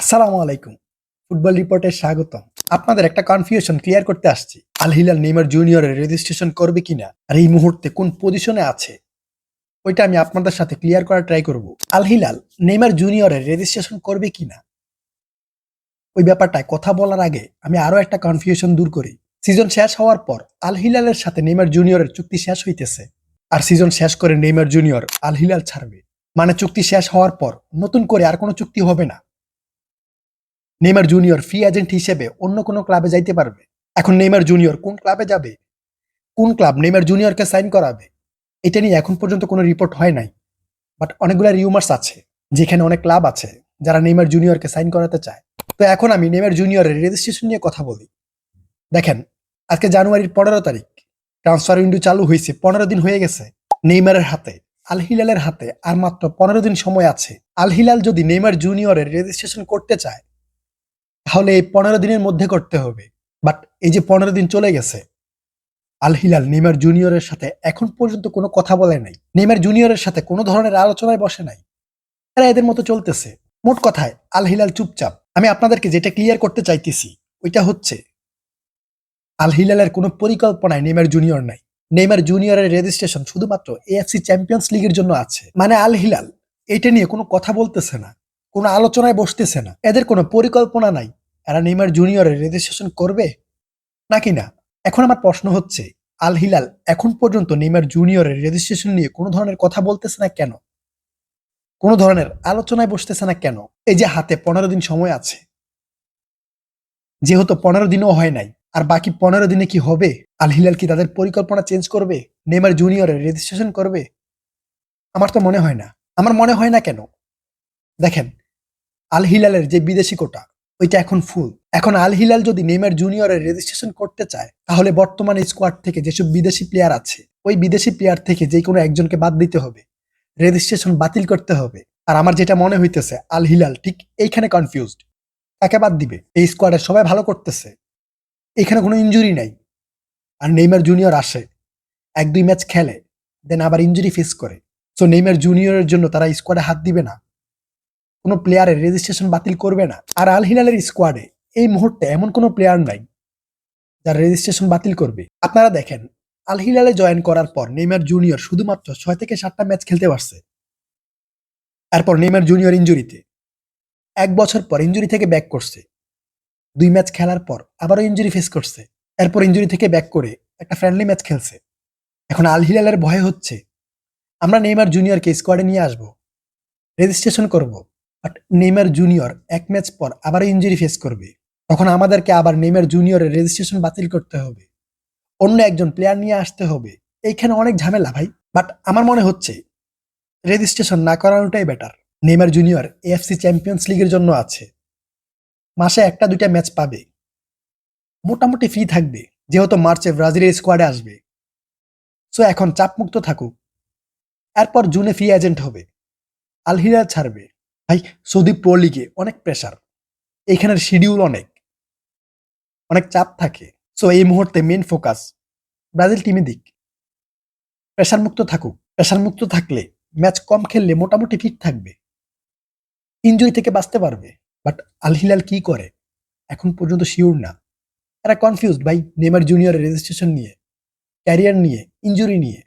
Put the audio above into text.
আসসালামু আলাইকুম। ফুটবল রিপোর্টে স্বাগতম। আপনাদের একটা কনফিউশন ক্লিয়ার করতে আসছি। আল হিলাল নেইমার জুনিয়রের রেজিস্ট্রেশন করবে কিনা আর এই মুহূর্তে কোন পজিশনে আছে ওইটা আমি আপনাদের সাথে ক্লিয়ার করার ট্রাই করব। আল হিলাল নেইমার জুনিয়রের রেজিস্ট্রেশন করবে কিনা ওই ব্যাপারটায় কথা বলার আগে আমি আরো একটা কনফিউশন দূর করি। সিজন শেষ হওয়ার পর আল হিলালের সাথে নেইমার জুনিয়রের চুক্তি শেষ হইতেছে আর সিজন শেষ করে নেইমার জুনিয়র আল হিলাল ছাড়বে। মানে চুক্তি শেষ হওয়ার পর নতুন করে আর কোনো চুক্তি হবে না। নেইমার জুনিয়র ফ্রি এজেন্ট হিসেবে অন্য কোনো ক্লাবে যাইতে পারবে। এখন নেইমার জুনিয়র কোন ক্লাবে যাবে, কোন ক্লাব নেইমার জুনিয়রকে সাইন করাবে, এটা নিয়ে এখন পর্যন্ত কোনো রিপোর্ট হয় নাই। বাট অনেকগুলো রিউমার্স আছে যেখানে অনেক ক্লাব আছে যারা নেইমার জুনিয়রকে সাইন করাতে চায়। তো এখন আমি নেইমার জুনিয়রের রেজিস্ট্রেশন নিয়ে কথা বলি। দেখেন, আজকে জানুয়ারির 15 তারিখ, ট্রান্সফার উইন্ডো চালু হয়েছে, 15 দিন হয়ে গেছে। নেইমারের হাতে, আল হিলালের হাতে আর মাত্র 15 দিন সময় আছে। আল হিলাল যদি নেইমার জুনিয়রের রেজিস্ট্রেশন করতে চায় তাহলে এই 15 দিনের মধ্যে করতে হবে। বাট এই যে 15 দিন চলে গেছে, আল হিলাল নেইমার জুনিয়রের সাথে এখন পর্যন্ত কোনো কথা বলে নাই, নেইমার জুনিয়রের সাথে কোনো ধরনের আলোচনায় বসে নাই। তারা এদের মতো চলতেছে। মোট কথায় আল হিলাল চুপচাপ। আমি আপনাদেরকে যেটা ক্লিয়ার করতে চাইতেছি ওইটা হচ্ছে, আল হিলালের কোনো পরিকল্পনায় নেইমার জুনিয়র নাই। নেইমার জুনিয়রের রেজিস্ট্রেশন শুধুমাত্র এএফসি চ্যাম্পিয়ন্স লিগের জন্য আছে। মানে আল হিলাল এটা নিয়ে কোনো কথা বলতেছে না, কোনো আলোচনায় বসতেছে না, এদের কোনো পরিকল্পনা নাই এরা নেইমার জুনিয়রের রেজিস্ট্রেশন করবে নাকি না। এখন আমার প্রশ্ন হচ্ছে, আল হিলাল এখন পর্যন্ত নেইমার জুনিয়রের রেজিস্ট্রেশন নিয়ে কোনো ধরনের কথা বলতেছে না কেন, কোনো ধরনের আলোচনায় বসতেছে না কেন? এই যে হাতে 15 দিন সময় আছে, যেহেতু 15 দিনও হয় নাই, আর বাকি 15 দিনে কি হবে? আল হিলাল কি তাদের পরিকল্পনা চেঞ্জ করবে, নেইমার জুনিয়রের রেজিস্ট্রেশন করবে? আমার তো মনে হয় না। আমার মনে হয় না কেন? দেখেন, আল হিলালের যে বিদেশি কোটা ওইটা এখন ফুল। এখন আল হিলাল যদি নেইমার জুনিয়রের রেজিস্ট্রেশন করতে চায় তাহলে বর্তমানে স্কোয়াড থেকে যেসব বিদেশি প্লেয়ার আছে ওই বিদেশি প্লেয়ার থেকে যে কোনো একজনকে বাদ দিতে হবে, রেজিস্ট্রেশন বাতিল করতে হবে। আর আমার যেটা মনে হইতেছে আল হিলাল ঠিক এইখানে কনফিউজড। কাকে বাদ দিবে? এই স্কোয়াডের সবাই ভালো করতেছে, এখানে কোনো ইনজুরি নাই। আর নেইমার জুনিয়র আসে, 1-2 ম্যাচ খেলে, দেন আবার ইনজুরি ফেস করে। সো নেইমার জুনিয়রের জন্য তারা স্কোয়াডে হাত দিবে না, কোনো প্লেয়ারের রেজিস্ট্রেশন বাতিল করবে না। আর আল হিলালের স্কোয়াডে এই মুহূর্তে এমন কোনো প্লেয়ার নাই যার রেজিস্ট্রেশন বাতিল করবে। আপনারা দেখেন, আল হিলালে জয়েন করার পর নেইমার জুনিয়র শুধুমাত্র 6 থেকে 7টা ম্যাচ খেলতে পারছে। এরপর নেইমার জুনিয়র ইনজুরিতে, 1 বছর পর ইনজুরি থেকে ব্যাক করছে, 2 ম্যাচ খেলার পর আবারও ইনজুরি ফেস করছে। এরপর ইনজুরি থেকে ব্যাক করে একটা ফ্রেন্ডলি ম্যাচ খেলছে। এখন আল হিলালের ভয় হচ্ছে আমরা নেইমার জুনিয়রকে স্কোয়াডে নিয়ে আসবো, রেজিস্ট্রেশন করব, বাট নেইমার জুনিয়র 1 ম্যাচ পর আবার ইনজুরি ফেস করবে। তখন আমাদেরকে আবার নেইমার জুনিয়রের রেজিস্ট্রেশন বাতিল করতে হবে, অন্য একজন প্লেয়ার নিয়ে আসতে হবে। এইখানে অনেক ঝামেলা ভাই। বাট আমার মনে হচ্ছে রেজিস্ট্রেশন না করানোটাই better. Neymar junior AFC champions লিগের জন্য আছে, মাসে 1-2টা ম্যাচ পাবে, মোটামুটি ফ্রি থাকবে, যেহেতু মার্চে ব্রাজিলের স্কোয়াডে আসবে। সো এখন চাপমুক্ত থাকুক, এরপর জুনে ফ্রি এজেন্ট হবে, আল হিলাল ছাড়বে। ভাই, সৌদি প্রো লিগে অনেক প্রেসার, এখানের শিডিউল অনেক অনেক চাপ থাকে। সো এই মুহূর্তে মেন ফোকাস ব্রাজিল টিমে দিক, প্রেসার মুক্ত থাকুক। প্রেসার মুক্ত থাকলে ম্যাচ কম খেললে মোটামুটি ফিট থাকবে, ইনজুরি থেকে বাঁচতে পারবে। বাট আল হিলাল কি করে এখন পর্যন্ত শিওর না। এরা কনফিউজড ভাই, নেইমার জুনিয়রের রেজিস্ট্রেশন নিয়ে, ক্যারিয়ার নিয়ে, ইনজুরি নিয়ে।